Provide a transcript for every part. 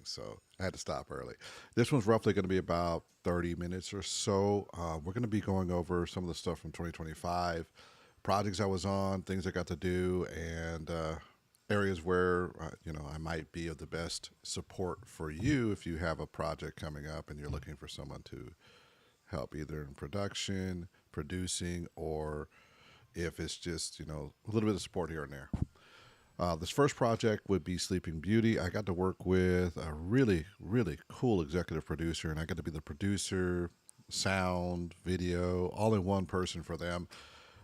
so I had to stop early. This one's roughly going to be about 30 minutes or so. We're going to be going over some of the stuff from 2025, projects I was on, things I got to do, and areas where I might be of the best support for you if you have a project coming up and you're looking for someone to help either in production, producing, or if it's just a little bit of support here and there. This first project would be Sleeping Beauty. I got to work with a really, really cool executive producer, and I got to be the producer, sound, video, all in one person for them.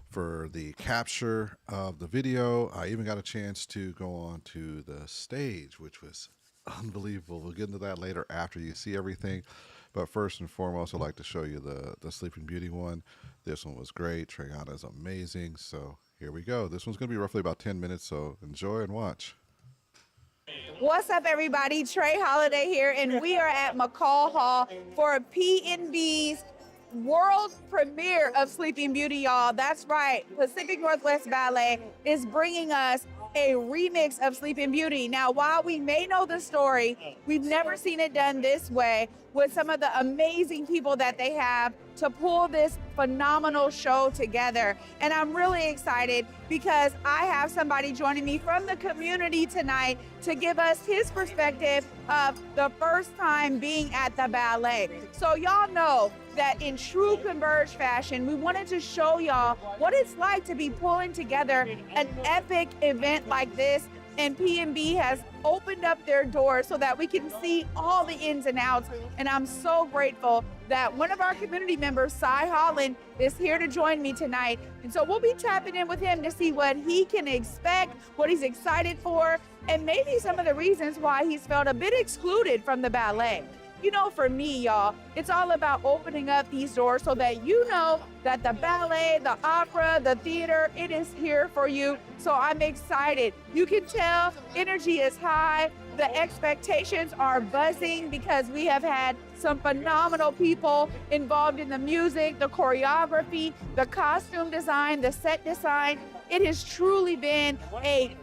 For the capture of the video, I even got a chance to go on to the stage, which was unbelievable. We'll get into that later after you see everything. But first and foremost, I'd like to show you the Sleeping Beauty one. This one was great. Treyana is amazing. So here we go. This one's going to be roughly about 10 minutes, so enjoy and watch. What's up, everybody? Trey Holiday here, and we are at McCall Hall for P&B's world premiere of Sleeping Beauty, y'all. That's right. Pacific Northwest Ballet is bringing us a remix of Sleeping Beauty. Now, while we may know the story, we've never seen it done this way with some of the amazing people that they have to pull this phenomenal show together. And I'm really excited because I have somebody joining me from the community tonight to give us his perspective of the first time being at the ballet. So y'all know that in true Converge fashion, we wanted to show y'all what it's like to be pulling together an epic event like this. And P&B has opened up their doors so that we can see all the ins and outs. And I'm so grateful that one of our community members, Cy Holland, is here to join me tonight. And so we'll be tapping in with him to see what he can expect, what he's excited for, and maybe some of the reasons why he's felt a bit excluded from the ballet. You know, for me, y'all, it's all about opening up these doors so that you know that the ballet, the opera, the theater, it is here for you. So I'm excited. You can tell energy is high. The expectations are buzzing because we have had some phenomenal people involved in the music, the choreography, the costume design, the set design. It has truly been a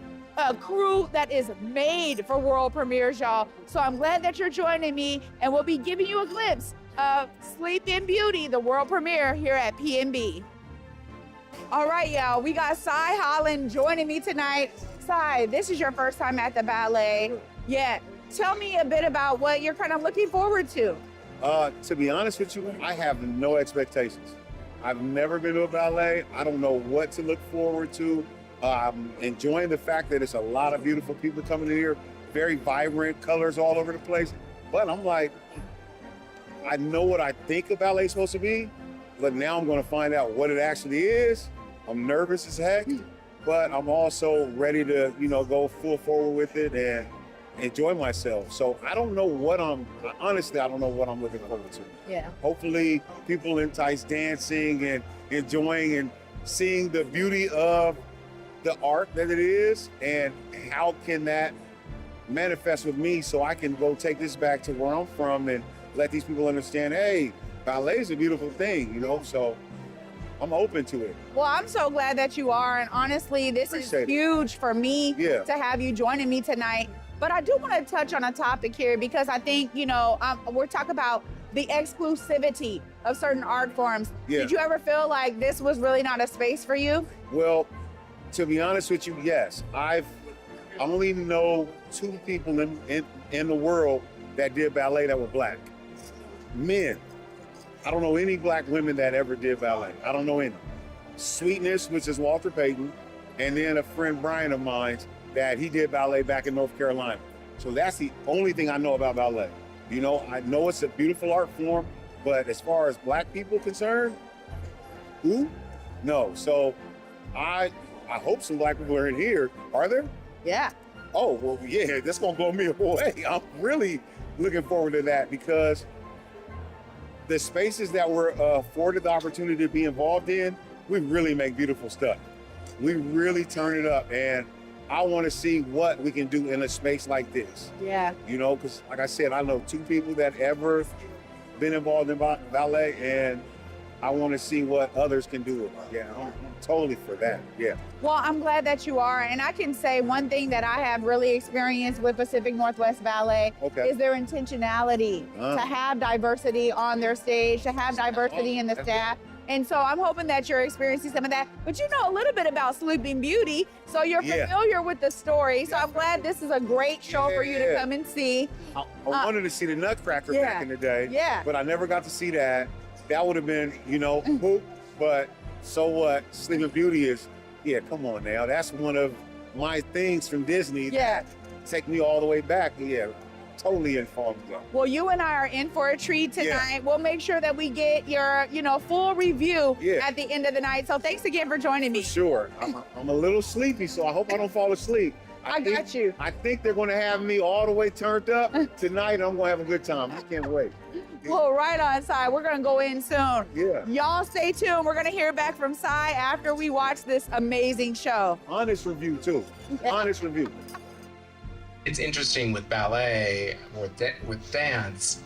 crew that is made for world premieres, y'all. So I'm glad that you're joining me, and we'll be giving you a glimpse of Sleeping Beauty, the world premiere here at P&B. All right, y'all, we got Cy Holland joining me tonight. Cy, this is your first time at the ballet. Yeah, tell me a bit about what you're kind of looking forward to. To be honest with you, I have no expectations. I've never been to a ballet. I don't know what to look forward to. I'm enjoying the fact that it's a lot of beautiful people coming in here, very vibrant colors all over the place. But I'm like, I know what I think a ballet is supposed to be, but now I'm going to find out what it actually is. I'm nervous as heck, but I'm also ready to, go full forward with it and enjoy myself. So I don't know honestly, I don't know what I'm looking forward to. Yeah. Hopefully people entice dancing and enjoying and seeing the beauty of the art that it is, and how can that manifest with me so I can go take this back to where I'm from and let these people understand, hey, ballet is a beautiful thing, so I'm open to it. Well, I'm so glad that you are, and honestly, this is huge for me to have you joining me tonight. But I do want to touch on a topic here because I think, we're talking about the exclusivity of certain art forms. Yeah. Did you ever feel like this was really not a space for you? Well, to be honest with you, yes. I only know two people in the world that did ballet that were black. Men. I don't know any black women that ever did ballet. I don't know any. Sweetness, which is Walter Payton, and then a friend, Brian of mine, that he did ballet back in North Carolina. So that's the only thing I know about ballet. I know it's a beautiful art form, but as far as black people concerned, who? No. So I hope some black people are in here. Are there? Yeah. Oh, well, yeah, that's going to blow me away. I'm really looking forward to that because the spaces that we're afforded the opportunity to be involved in, we really make beautiful stuff. We really turn it up, and I want to see what we can do in a space like this. Yeah. Because like I said, I know two people that ever been involved in ballet, and I want to see what others can do with it. Yeah, I'm totally for that. Yeah. Well, I'm glad that you are. And I can say one thing that I have really experienced with Pacific Northwest Ballet Okay. is their intentionality to have diversity on their stage, to have diversity in the staff. And so I'm hoping that you're experiencing some of that. But you know a little bit about Sleeping Beauty, so you're familiar with the story. So I'm glad this is a great show for you to come and see. I wanted to see the Nutcracker back in the day. Yeah. But I never got to see that. That would have been, poop. But so what? Sleeping Beauty is, come on now. That's one of my things from Disney. Yeah. Take me all the way back. Yeah. Totally informed. Well, you and I are in for a treat tonight. Yeah. We'll make sure that we get your, full review at the end of the night. So thanks again for joining me. For sure. I'm a little sleepy, so I hope I don't fall asleep. I got you. I think they're going to have me all the way turned up tonight. I'm going to have a good time. I can't wait. Well, right on, Cy. We're going to go in soon. Yeah. Y'all stay tuned. We're going to hear back from Cy after we watch this amazing show. Honest review, too. Honest review. It's interesting with ballet, with dance,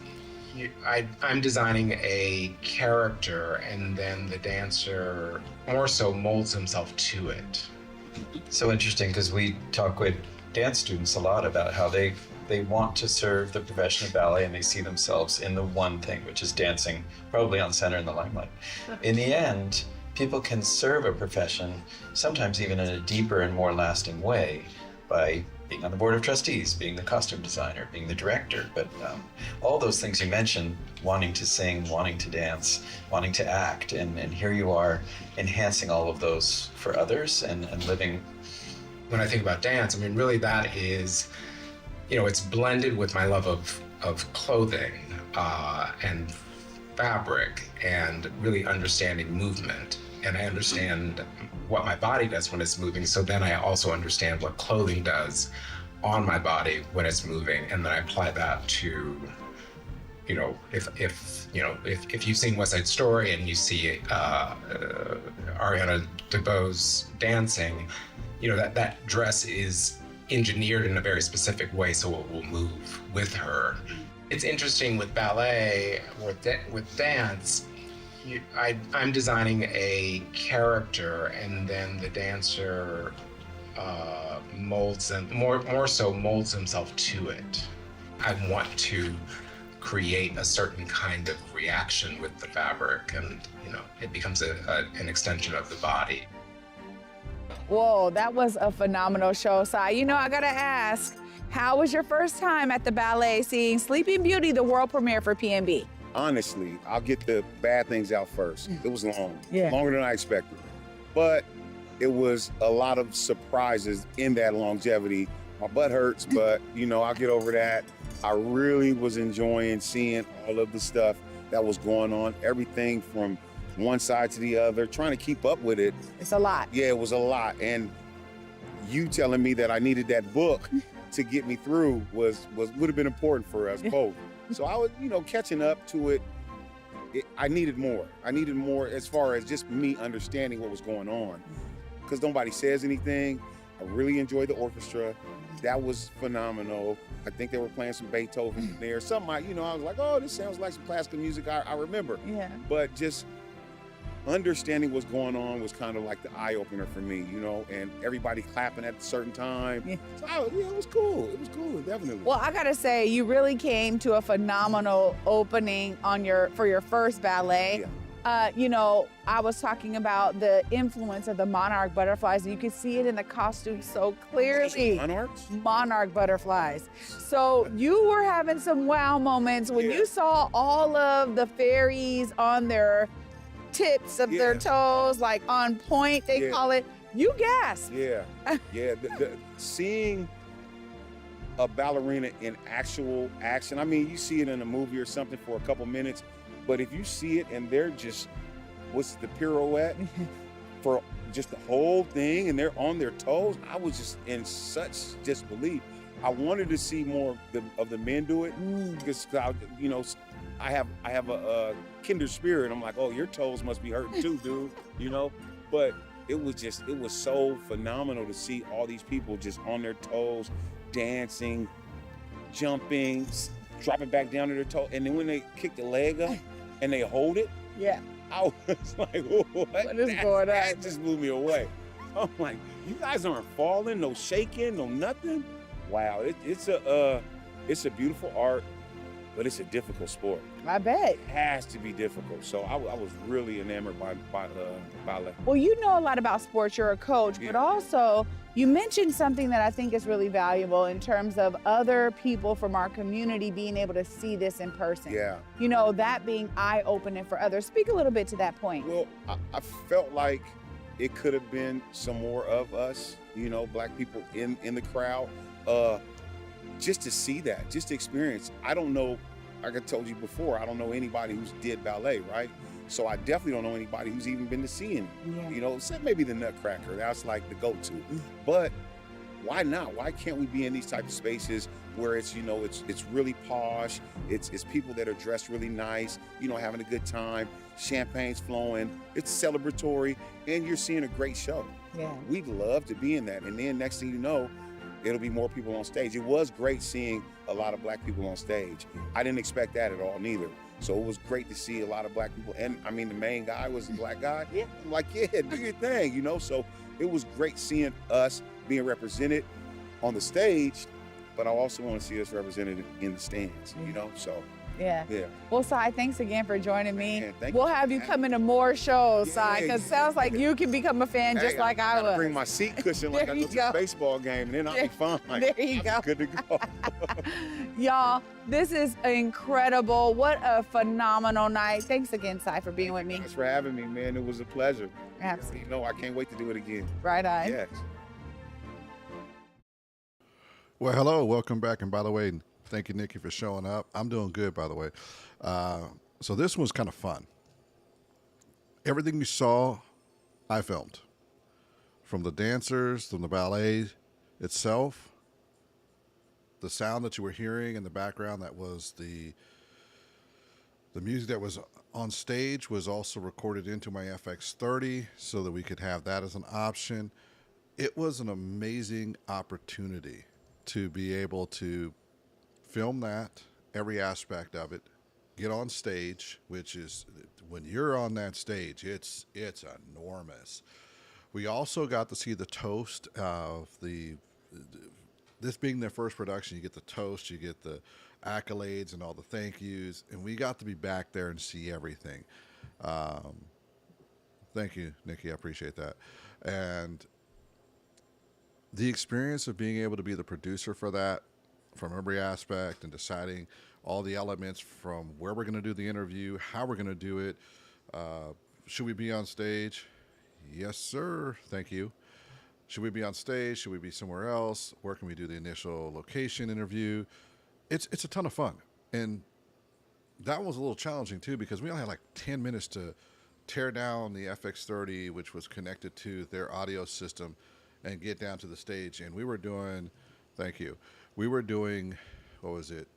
I'm designing a character and then the dancer more so molds himself to it. So interesting, because we talk with dance students a lot about how they want to serve the profession of ballet and they see themselves in the one thing, which is dancing, probably on center in the limelight. In the end, people can serve a profession, sometimes even in a deeper and more lasting way, by being on the board of trustees, being the costume designer, being the director, but all those things you mentioned, wanting to sing, wanting to dance, wanting to act, and here you are enhancing all of those for others and living. When I think about dance, I mean, really that is, it's blended with my love of clothing and fabric and really understanding movement. And I understand what my body does when it's moving, so then I also understand what clothing does on my body when it's moving, and then I apply that to, if you've seen West Side Story and you see Ariana DeBose dancing, that dress is engineered in a very specific way so it will move with her. It's interesting with ballet, with dance, I'm designing a character and then the dancer molds himself to it. I want to create a certain kind of reaction with the fabric, and it becomes an extension of the body. Whoa, that was a phenomenal show, Cy. I gotta ask, how was your first time at the ballet seeing Sleeping Beauty, the world premiere for PNB? Honestly, I'll get the bad things out first. It was long, Yeah. longer than I expected. But it was a lot of surprises in that longevity. My butt hurts, but I'll get over that. I really was enjoying seeing all of the stuff that was going on, everything from one side to the other, trying to keep up with it. It's a lot. Yeah, it was a lot. And you telling me that I needed that book to get me through would have been important for us both. So I was, catching up to it. I needed more. I needed more as far as just me understanding what was going on. Because nobody says anything. I really enjoyed the orchestra. That was phenomenal. I think they were playing some Beethoven in there. Something I was like, oh, this sounds like some classical music I remember. Yeah. But just understanding what's going on was kind of like the eye opener for me, and everybody clapping at a certain time. Yeah. So it was cool. It was cool, definitely. Well, I gotta say, you really came to a phenomenal opening for your first ballet. Yeah. I was talking about the influence of the monarch butterflies, and you could see it in the costumes so clearly. Monarchs? Monarch butterflies. So you were having some wow moments when you saw all of the fairies on their tips of their toes, like on point, they call it. You gasped. Yeah, yeah. Seeing a ballerina in actual action, I mean, you see it in a movie or something for a couple minutes, but if you see it and they're just, what's the pirouette for just the whole thing and they're on their toes, I was just in such disbelief. I wanted to see more of the men do it because, I have a kindred spirit. I'm like, oh, your toes must be hurting too, dude, But it was so phenomenal to see all these people just on their toes, dancing, jumping, dropping back down to their toe. And then when they kick the leg up and they hold it, I was like, what is going that on? just blew me away. I'm like, you guys aren't falling, no shaking, no nothing. Wow, it's a beautiful art, but it's a difficult sport. I bet. It has to be difficult. So I was really enamored by ballet. Well, you know a lot about sports. You're a coach, but Yeah. also you mentioned something that I think is really valuable in terms of other people from our community being able to see this in person. Yeah. You know, that being eye-opening for others. Speak a little bit to that point. Well, I felt like it could have been some more of us, black people in the crowd, just to see that, just to experience. I don't know, like I told you before, I don't know anybody who's did ballet, right? So I definitely don't know anybody who's even been to seeing it. Yeah. Except maybe the Nutcracker. That's like the go-to. But why not? Why can't we be in these type of spaces where it's it's really posh, it's people that are dressed really nice, having a good time, champagne's flowing, it's celebratory, and you're seeing a great show. Yeah. We'd love to be in that. And then next thing you know, it'll be more people on stage. It was great seeing a lot of black people on stage. I didn't expect that at all neither. So it was great to see a lot of black people. And I mean, the main guy was a black guy. Yeah. I'm like, yeah, do your thing, So it was great seeing us being represented on the stage, but I also want to see us represented in the stands, So Yeah. yeah. Well, Sai, thanks again for joining me. Man, thank We'll you. have you come into more shows, Sai, Yeah, because it sounds like you can become a fan just Hey, like I gotta was. bring my seat cushion like There I you go to a go. baseball game, and then I'll be fine. There you I'll go. be good to go. Y'all, this is incredible. What a phenomenal night. Thanks again, Sai, for being with me. Thanks for having me, man. It was a pleasure. Absolutely. I can't wait to do it again. Right on. Yes. Well, hello, welcome back. And by the way, thank you, Nikki, for showing up. I'm doing good, by the way. So this was kind of fun. Everything you saw, I filmed. From the dancers, from the ballet itself, the sound that you were hearing in the background, that was the music that was on stage, was also recorded into my FX30 so that we could have that as an option. It was an amazing opportunity to be able to film that, every aspect of it, get on stage, which is, when you're on that stage, it's enormous. We also got to see the toast of this being their first production. You get the toast, you get the accolades and all the thank yous, and we got to be back there and see everything. Thank you, Nikki. I appreciate that. And the experience of being able to be the producer for that, from every aspect, and deciding all the elements from where we're going to do the interview, how we're going to do it. Should we be on stage? Yes, sir. Thank you. Should we be on stage? Should we be somewhere else? Where can we do the initial location interview? It's a ton of fun. And that was a little challenging too, because we only had like 10 minutes to tear down the FX30, which was connected to their audio system, and get down to the stage. And we were doing, thank you, we were doing, what was it?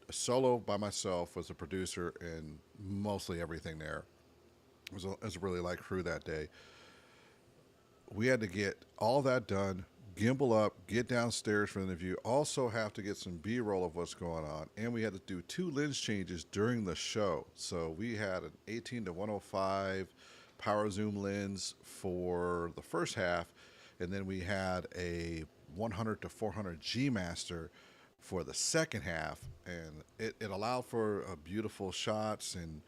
A solo by myself as a producer, and mostly everything there. It was a really light crew that day. We had to get all that done, gimbal up, get downstairs for the interview, also have to get some B-roll of what's going on, and we had to do 2 lens changes during the show. So we had an 18-105 power zoom lens for the first half, and then we had a 100-400 G Master for the second half, and it allowed for beautiful shots and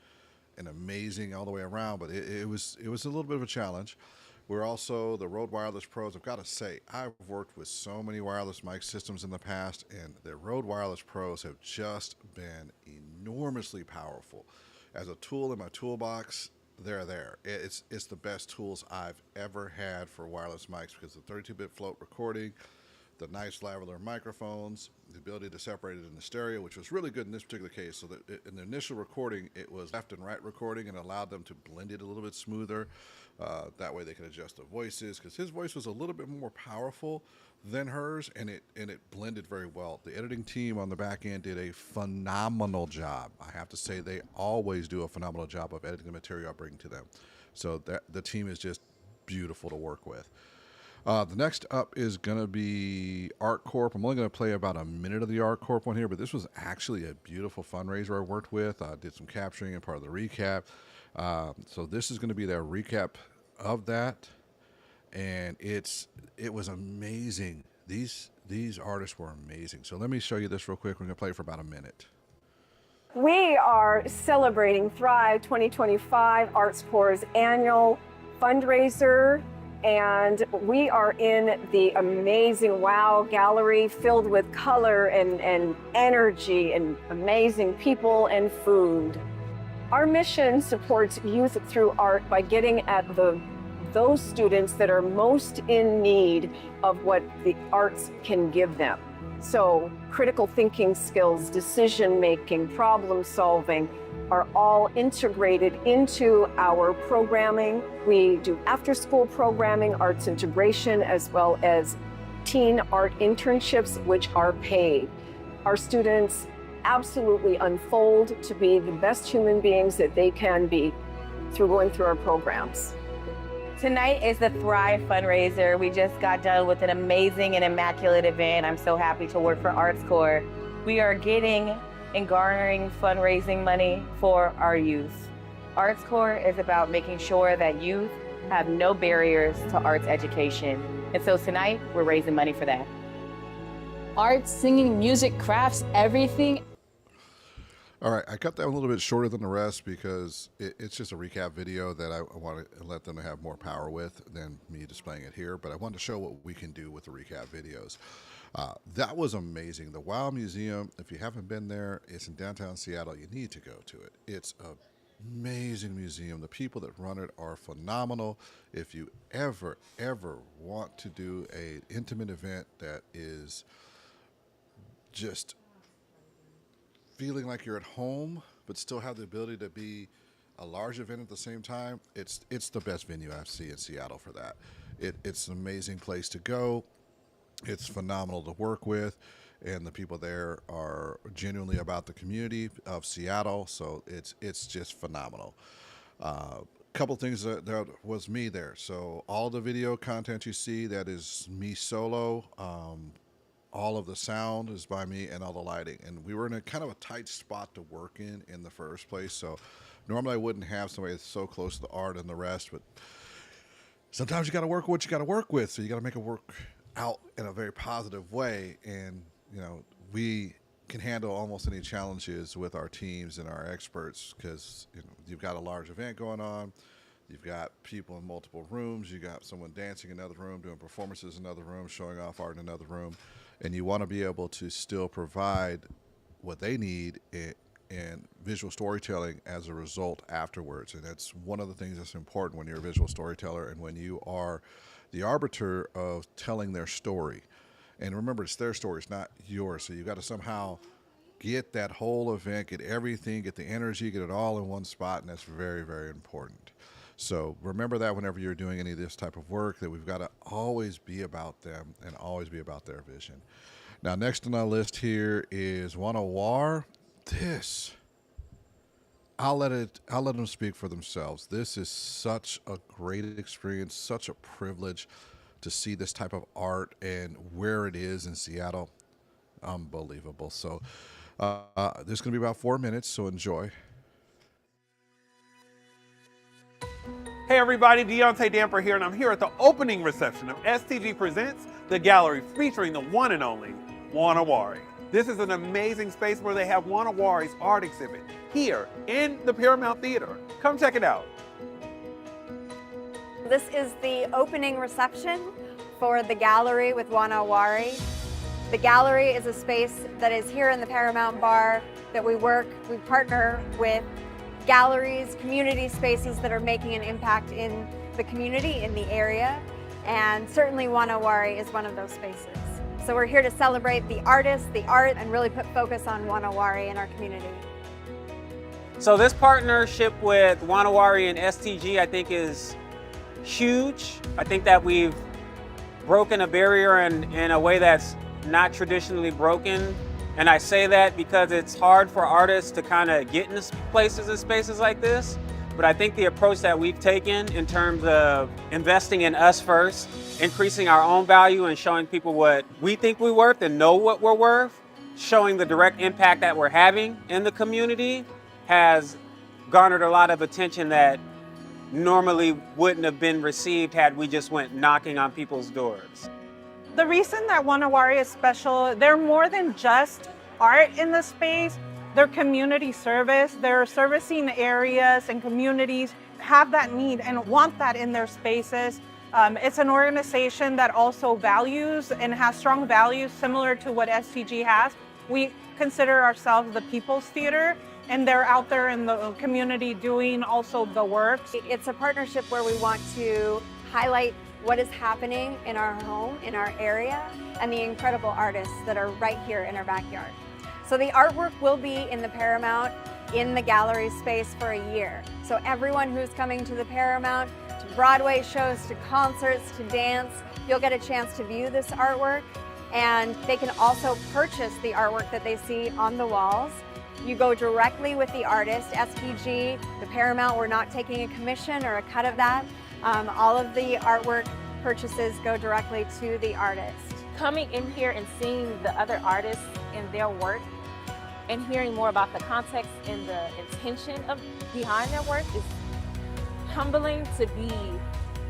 amazing all the way around, but it was a little bit of a challenge. We're also the Rode Wireless Pros. I've got to say, I've worked with so many wireless mic systems in the past, and the Rode Wireless Pros have just been enormously powerful. As a tool in my toolbox, they're there. It's the best tools I've ever had for wireless mics, because the 32-bit float recording, the nice lavalier microphones, the ability to separate it in the stereo, which was really good in this particular case. So that in the initial recording, it was left and right recording, and allowed them to blend it a little bit smoother. That way they could adjust the voices, because his voice was a little bit more powerful than hers, and it blended very well. The editing team on the back end did a phenomenal job. I have to say, they always do a phenomenal job of editing the material I bring to them. So the team is just beautiful to work with. The next up is going to be Art Corp. I'm only going to play about a minute of the Art Corp one here, but this was actually a beautiful fundraiser I worked with. I did some capturing and part of the recap. So this is going to be their recap of that, and it was amazing. These artists were amazing. So let me show you this real quick. We're going to play for about a minute. We are celebrating Thrive 2025, Arts Corps' annual fundraiser, and we are in the amazing WOW gallery filled with color and energy and amazing people and food. Our mission supports youth through art by getting at those students that are most in need of what the arts can give them. So critical thinking skills, decision making, problem solving are all integrated into our programming. We do after school programming, arts integration, as well as teen art internships, which are paid. Our students absolutely unfold to be the best human beings that they can be through going through our programs. Tonight is the Thrive fundraiser. We just got done with an amazing and immaculate event. I'm so happy to work for Arts Corps. We are getting and garnering fundraising money for our youth. Arts Corps is about making sure that youth have no barriers to arts education. And so tonight, we're raising money for that. Art, singing, music, crafts, everything. All right, I cut that a little bit shorter than the rest because it's just a recap video that I want to let them have more power with than me displaying it here. But I wanted to show what we can do with the recap videos. That was amazing. The WOW Museum, if you haven't been there, it's in downtown Seattle. You need to go to it. It's an amazing museum. The people that run it are phenomenal. If you ever want to do an intimate event that is just feeling like you're at home, but still have the ability to be a large event at the same time, it's the best venue I see in Seattle for that. It's an amazing place to go. It's phenomenal to work with, and the people there are genuinely about the community of Seattle, so it's just phenomenal. Couple things that was me there. So all the video content you see, that is me solo. All of the sound is by me and all the lighting. And we were in a kind of a tight spot to work in the first place. So normally I wouldn't have somebody that's so close to the art and the rest, but sometimes you got to work with what you got to work with. So you got to make it work out in a very positive way. And, you know, we can handle almost any challenges with our teams and our experts because, you know, you've got a large event going on. You've got people in multiple rooms. You got someone dancing in another room, doing performances in another room, showing off art in another room. And you want to be able to still provide what they need in visual storytelling as a result afterwards. And that's one of the things that's important when you're a visual storyteller and when you are the arbiter of telling their story. And remember, it's their story, it's not yours. So you've got to somehow get that whole event, get everything, get the energy, get it all in one spot. And that's very, very important. So remember that whenever you're doing any of this type of work, that we've got to always be about them and always be about their vision. Now, next on our list here is Wanawar. This, I'll let them speak for themselves. This is such a great experience, such a privilege to see this type of art and where it is in Seattle. Unbelievable. So this is going to be about 4 minutes, so enjoy. Hey everybody, Deontay Damper here, and I'm here at the opening reception of STG Presents, the gallery featuring the one and only Wanawari. This is an amazing space where they have Wanawari's art exhibit here in the Paramount Theater. Come check it out. This is the opening reception for the gallery with Wanawari. The gallery is a space that is here in the Paramount Bar that we partner with galleries, community spaces that are making an impact in the community, in the area, and certainly Wanawari is one of those spaces. So we're here to celebrate the artists, the art, and really put focus on Wanawari in our community. So this partnership with Wanawari and STG I think is huge. I think that we've broken a barrier in a way that's not traditionally broken. And I say that because it's hard for artists to kind of get into places and spaces like this. But I think the approach that we've taken in terms of investing in us first, increasing our own value and showing people what we think we're worth and know what we're worth, showing the direct impact that we're having in the community has garnered a lot of attention that normally wouldn't have been received had we just went knocking on people's doors. The reason that Wanawari is special, they're more than just art in the space. They're community service. They're servicing areas and communities have that need and want that in their spaces. It's an organization that also values and has strong values similar to what STG has. We consider ourselves the People's Theater, and they're out there in the community doing also the work. It's a partnership where we want to highlight what is happening in our home, in our area, and the incredible artists that are right here in our backyard. So the artwork will be in the Paramount, in the gallery space for a year. So everyone who's coming to the Paramount, to Broadway shows, to concerts, to dance, you'll get a chance to view this artwork, and they can also purchase the artwork that they see on the walls. You go directly with the artist, STG, the Paramount, we're not taking a commission or a cut of that. All of the artwork purchases go directly to the artist. Coming in here and seeing the other artists and their work and hearing more about the context and the intention behind their work is humbling to be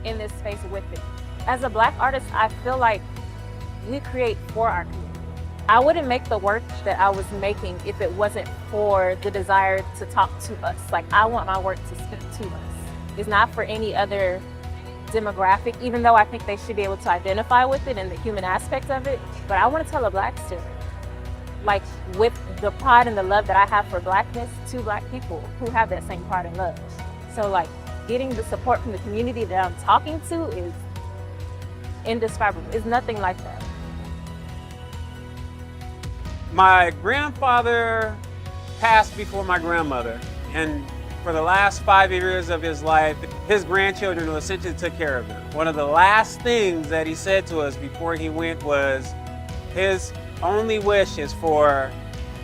in this space with it. As a Black artist, I feel like we create for our community. I wouldn't make the work that I was making if it wasn't for the desire to talk to us. Like, I want my work to speak to us. It's not for any other demographic, even though I think they should be able to identify with it and the human aspect of it. But I want to tell a Black story, like with the pride and the love that I have for Blackness to Black people who have that same pride and love. So like getting the support from the community that I'm talking to is indescribable. It's nothing like that. My grandfather passed before my grandmother, and for the last 5 years of his life, his grandchildren who essentially took care of him. One of the last things that he said to us before he went was his only wish is for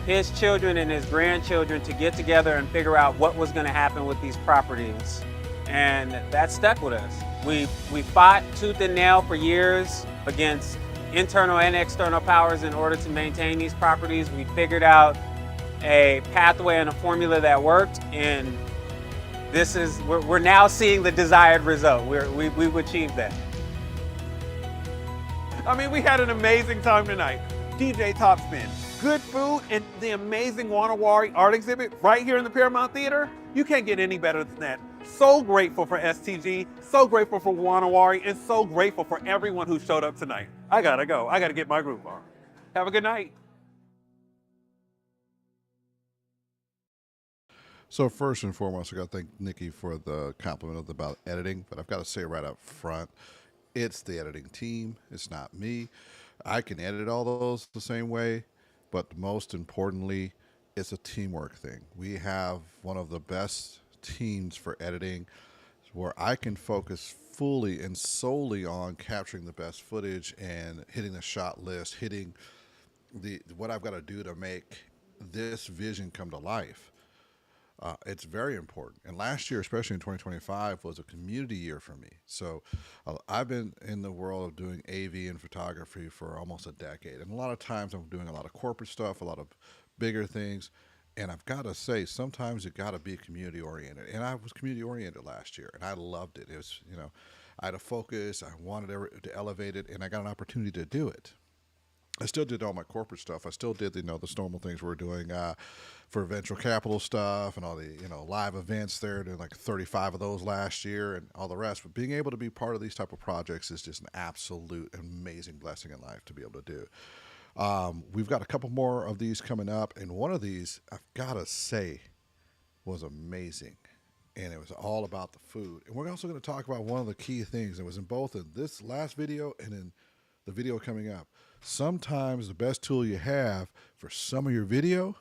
his children and his grandchildren to get together and figure out what was going to happen with these properties. And that stuck with us. We fought tooth and nail for years against internal and external powers in order to maintain these properties. We figured out a pathway and a formula that worked, and we're now seeing the desired result. We've achieved that. I mean, we had an amazing time tonight. DJ Topspin, good food, and the amazing Wanawari art exhibit right here in the Paramount Theater. You can't get any better than that. So grateful for STG, so grateful for Wanawari, and so grateful for everyone who showed up tonight. I gotta go. I gotta get my groove on. Have a good night. So first and foremost, I got to thank Nikki for the compliment about editing, but I've got to say right up front, it's the editing team. It's not me. I can edit all those the same way, but most importantly, it's a teamwork thing. We have one of the best teams for editing where I can focus fully and solely on capturing the best footage and hitting the shot list, hitting what I've got to do to make this vision come to life. It's very important. And last year, especially in 2025, was a community year for me. So I've been in the world of doing AV and photography for almost a decade. And a lot of times I'm doing a lot of corporate stuff, a lot of bigger things. And I've got to say, sometimes you got to be community oriented. And I was community oriented last year, and I loved it. It was, I had a focus. I wanted to elevate it, and I got an opportunity to do it. I still did all my corporate stuff. I still did, the normal things we're doing for venture capital stuff and all the, live events there, doing like 35 of those last year and all the rest. But being able to be part of these type of projects is just an absolute amazing blessing in life to be able to do. We've got a couple more of these coming up, and one of these, I've got to say, was amazing. And it was all about the food. And we're also going to talk about one of the key things that was in both in this last video and in the video coming up. Sometimes the best tool you have for some of your video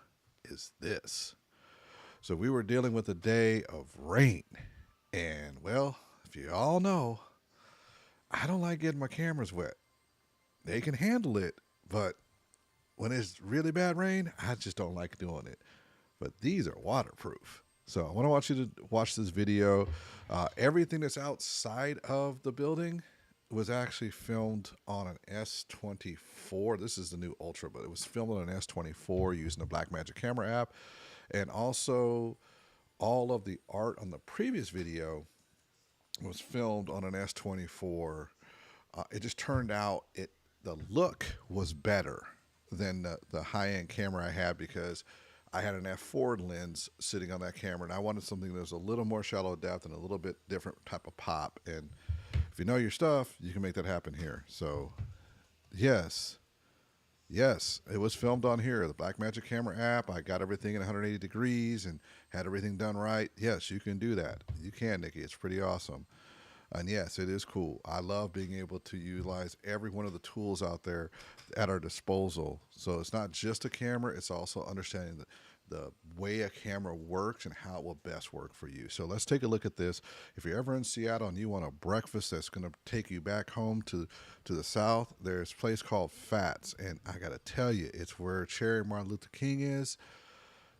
is this. So we were dealing with a day of rain. And, well, if you all know, I don't like getting my cameras wet. They can handle it, but when it's really bad rain, I just don't like doing it. But these are waterproof. So I want you to watch this video. Everything that's outside of the building was actually filmed on an S24. This is the new Ultra, but it was filmed on an S24 using the Blackmagic camera app. And also all of the art on the previous video was filmed on an S24. It just turned out the look was better than the high-end camera I had, because I had an f4 lens sitting on that camera, and I wanted something that was a little more shallow depth and a little bit different type of pop. And if you know your stuff, you can make that happen here. So yes, it was filmed on here, the Blackmagic camera app. I got everything in 180 degrees and had everything done right. Yes, you can do that. You can, Nikki. It's pretty awesome. And yes, it is cool. I love being able to utilize every one of the tools out there at our disposal. So it's not just a camera, it's also understanding the way a camera works and how it will best work for you. So let's take a look at this. If you're ever in Seattle and you want a breakfast that's going to take you back home to the South, there's a place called Fats. And I got to tell you, it's where Cherry Martin Luther King is.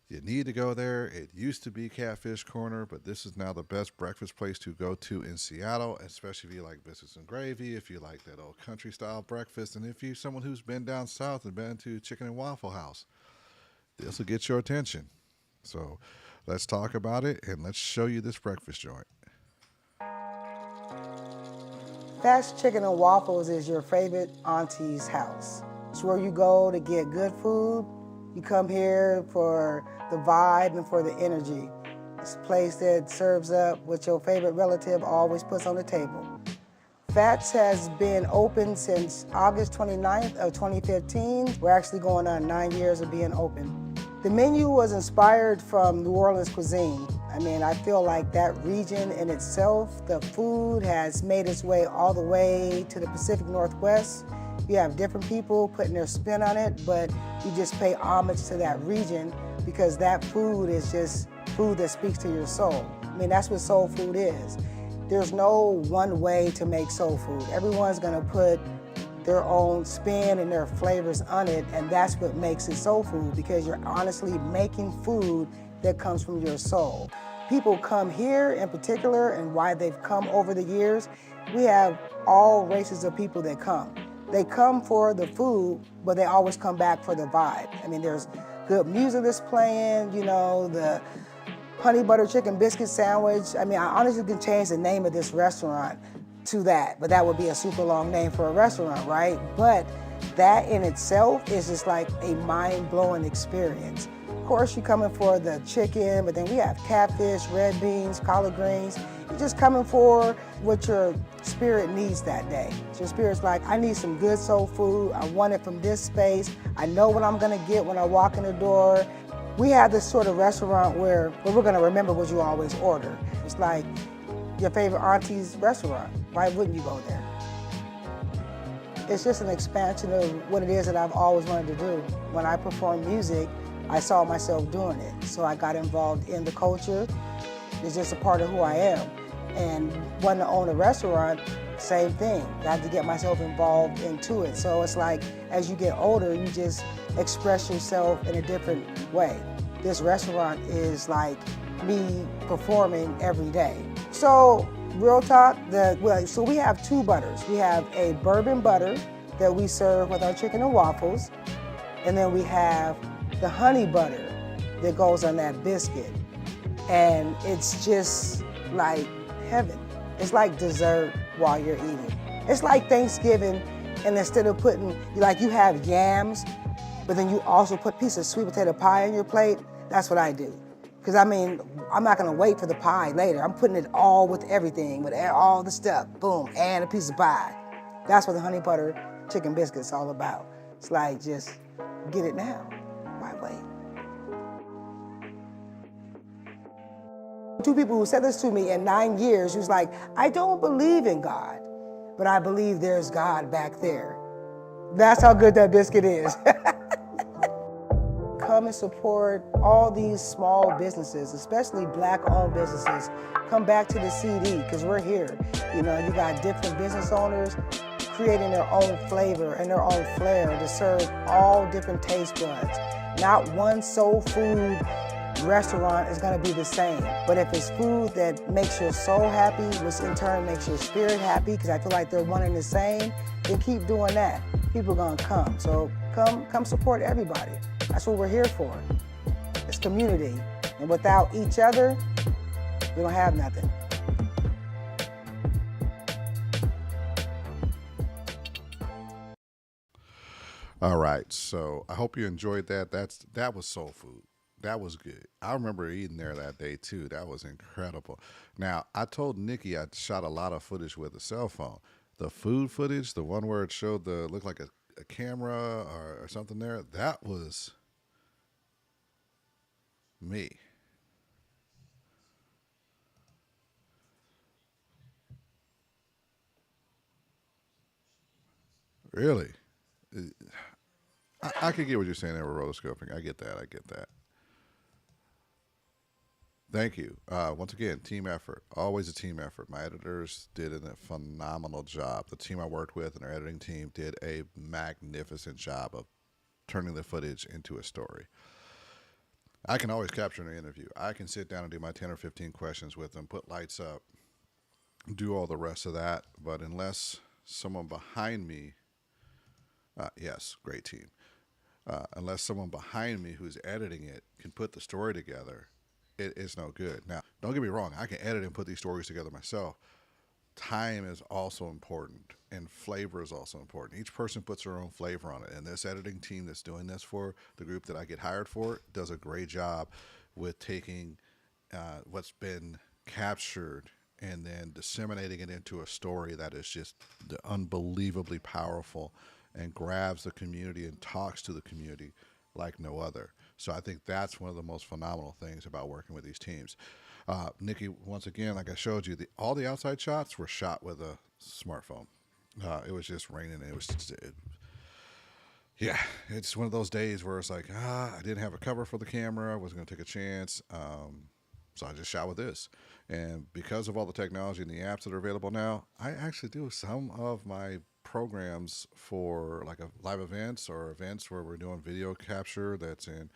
You need to go there. It used to be Catfish Corner, but this is now the best breakfast place to go to in Seattle, especially if you like biscuits and gravy, if you like that old country style breakfast, and if you're someone who's been down south and been to Chicken and Waffle House, this will get your attention. So let's talk about it, and let's show you this breakfast joint. Fast Chicken and Waffles is your favorite auntie's house. It's where you go to get good food. You come here for the vibe and for the energy. It's a place that serves up what your favorite relative always puts on the table. Fats has been open since August 29th of 2015. We're actually going on 9 years of being open. The menu was inspired from New Orleans cuisine. I mean, I feel like that region in itself, the food has made its way all the way to the Pacific Northwest. You have different people putting their spin on it, but you just pay homage to that region because that food is just food that speaks to your soul. I mean, that's what soul food is. There's no one way to make soul food. Everyone's gonna put their own spin and their flavors on it, and that's what makes it soul food, because you're honestly making food that comes from your soul. People come here in particular, and why they've come over the years, we have all races of people that come. They come for the food, but they always come back for the vibe. I mean, there's good music that's playing, you know, the honey butter chicken biscuit sandwich. I mean, I honestly can change the name of this restaurant to that, but that would be a super long name for a restaurant, right? But that in itself is just like a mind-blowing experience. Of course, you're coming for the chicken, but then we have catfish, red beans, collard greens. You're just coming for what your spirit needs that day. So your spirit's like, I need some good soul food. I want it from this space. I know what I'm gonna get when I walk in the door. We have this sort of restaurant where we're gonna remember what you always order. It's like your favorite auntie's restaurant. Why wouldn't you go there? It's just an expansion of what it is that I've always wanted to do. When I perform music, I saw myself doing it. So I got involved in the culture. It's just a part of who I am. And wanting to own a restaurant, same thing. Got to get myself involved into it. So it's like, as you get older, you just express yourself in a different way. This restaurant is like me performing every day. So, real talk, so we have two butters. We have a bourbon butter that we serve with our chicken and waffles, and then we have the honey butter that goes on that biscuit. And it's just like heaven. It's like dessert while you're eating. It's like Thanksgiving, and instead of putting, like you have yams, but then you also put a piece of sweet potato pie on your plate. That's what I do. Because I mean, I'm not gonna wait for the pie later. I'm putting it all with everything, with all the stuff, boom, and a piece of pie. That's what the honey butter chicken biscuit's all about. It's like, just get it now. Why wait? Two people who said this to me in 9 years, who's like, I don't believe in God, but I believe there's God back there. That's how good that biscuit is. Come and support all these small businesses, especially Black-owned businesses. Come back to the CD, because we're here. You know, you got different business owners creating their own flavor and their own flair to serve all different taste buds. Not one soul food restaurant is going to be the same. But if it's food that makes your soul happy, which in turn makes your spirit happy, because I feel like they're one and the same, then keep doing that. People are going to come. So come support everybody. That's what we're here for. It's community. And without each other, we don't have nothing. All right, so I hope you enjoyed that. That was soul food. That was good. I remember eating there that day too. That was incredible. Now I told Nikki I shot a lot of footage with a cell phone. The food footage, the one where it showed the looked like a camera or something there, that was me. Really, I could get what you're saying there with rotoscoping. I get that. I get that. Thank you. Once again, team effort. Always a team effort. My editors did a phenomenal job. The team I worked with and our editing team did a magnificent job of turning the footage into a story. I can always capture an interview. I can sit down and do my 10 or 15 questions with them, put lights up, do all the rest of that. But unless someone behind me, yes, great team. Unless someone behind me who's editing it can put the story together, it's no good. Now, don't get me wrong, I can edit and put these stories together myself. Time is also important, and flavor is also important. Each person puts their own flavor on it, and this editing team that's doing this for the group that I get hired for does a great job with taking what's been captured and then disseminating it into a story that is just unbelievably powerful and grabs the community and talks to the community like no other. So I think that's one of the most phenomenal things about working with these teams. Nikki, once again, like I showed you, all the outside shots were shot with a smartphone. It was just raining. Yeah, it's one of those days where it's like, I didn't have a cover for the camera. I wasn't going to take a chance. So I just shot with this. And because of all the technology and the apps that are available now, I actually do some of my programs for like live events or events where we're doing video capture that's in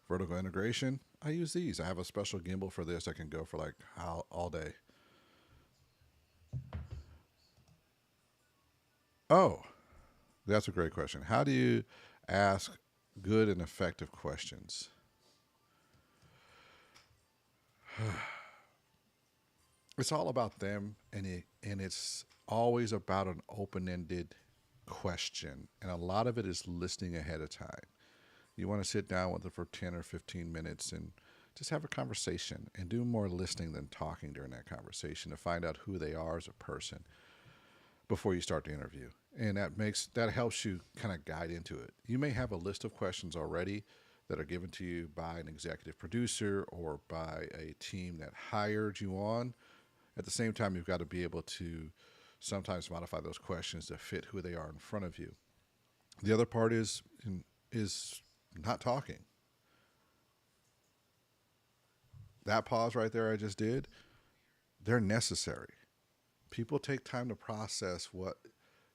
vertical integration. I use these. I have a special gimbal for this. I can go for like all day. Oh, that's a great question. How do you ask good and effective questions? It's all about them, and it's always about an open-ended question, and a lot of it is listening ahead of time. You want to sit down with them for 10 or 15 minutes and just have a conversation and do more listening than talking during that conversation to find out who they are as a person before you start the interview. And that helps you kind of guide into it. You may have a list of questions already that are given to you by an executive producer or by a team that hired you on. At the same time, you've got to be able to sometimes modify those questions to fit who they are in front of you. The other part is not talking. That pause right there I just did, they're necessary. People take time to process what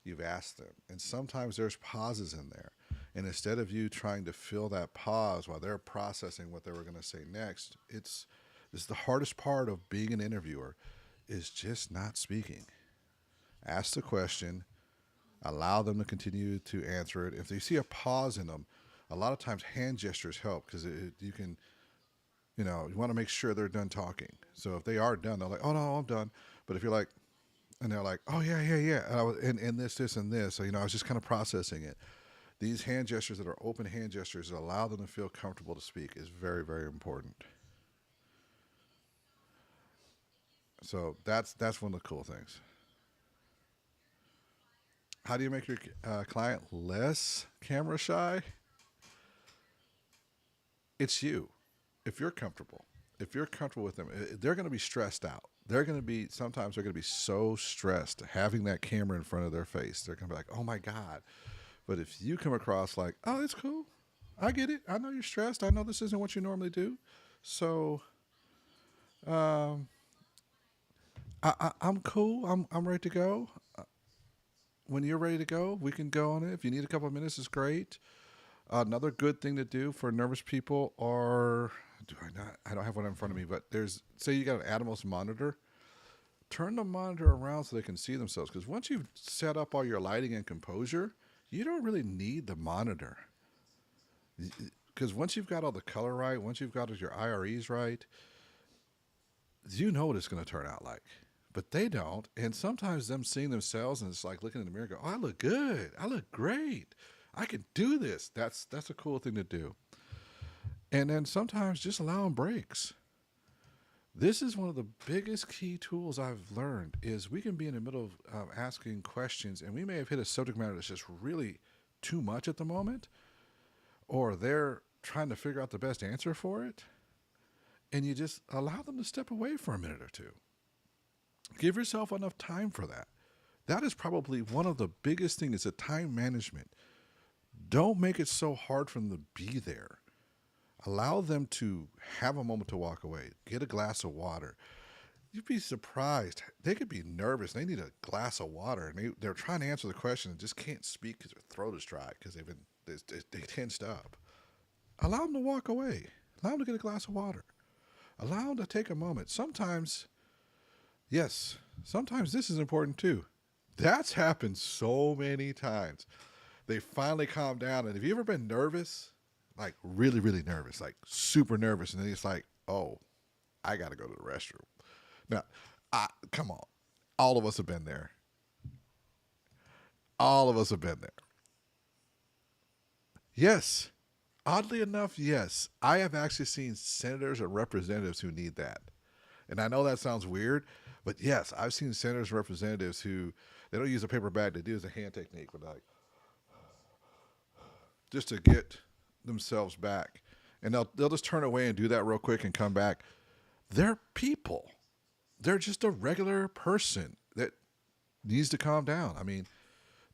you've asked them. And sometimes there's pauses in there. And instead of you trying to fill that pause while they're processing what they were going to say next, it's the hardest part of being an interviewer is just not speaking. Ask the question, allow them to continue to answer it. If they see a pause in them, a lot of times hand gestures help because you can, you want to make sure they're done talking. So if they are done, they're like, oh no, I'm done. But if you're like, and they're like, oh yeah, and this, and this. So, I was just kind of processing it. These hand gestures that are open hand gestures that allow them to feel comfortable to speak is very, very important. So that's one of the cool things. How do you make your client less camera shy? It's you. If you're comfortable, with them, they're going to be stressed out. Sometimes they're going to be so stressed having that camera in front of their face. They're going to be like, oh my God. But if you come across like, oh, it's cool. I get it. I know you're stressed. I know this isn't what you normally do. So, I'm cool. I'm ready to go. When you're ready to go, we can go on it. If you need a couple of minutes, it's great. Another good thing to do for nervous people are, do I not? I don't have one in front of me, but say you got an Atomos monitor, turn the monitor around so they can see themselves. Because once you've set up all your lighting and composure, you don't really need the monitor. Because once you've got all the color right, once you've got your IREs right, you know what it's going to turn out like. But they don't. And sometimes them seeing themselves and it's like looking in the mirror and go, oh, I look good. I look great. I can do this. That's a cool thing to do. And then sometimes just allowing breaks. This is one of the biggest key tools I've learned is we can be in the middle of asking questions and we may have hit a subject matter that's just really too much at the moment, or they're trying to figure out the best answer for it, and you just allow them to step away for a minute or two. Give yourself enough time for that. That is probably one of the biggest things is the time management. Don't make it so hard for them to be there. Allow them to have a moment to walk away. Get a glass of water. You'd be surprised. They could be nervous. They need a glass of water, and they're trying to answer the question and just can't speak because their throat is dry because they tensed up. Allow them to walk away. Allow them to get a glass of water. Allow them to take a moment. Sometimes this is important too. That's happened so many times. They finally calm down. And have you ever been nervous? Like really, really nervous, like super nervous. And then it's like, oh, I got to go to the restroom. Now, come on. All of us have been there. All of us have been there. Yes. Oddly enough, yes. I have actually seen senators or representatives who need that. And I know that sounds weird, but yes, I've seen senators and representatives who, they don't use a paper bag, they do the hand technique, but like, just to get themselves back. And they'll just turn away and do that real quick and come back. They're people. They're just a regular person that needs to calm down. I mean,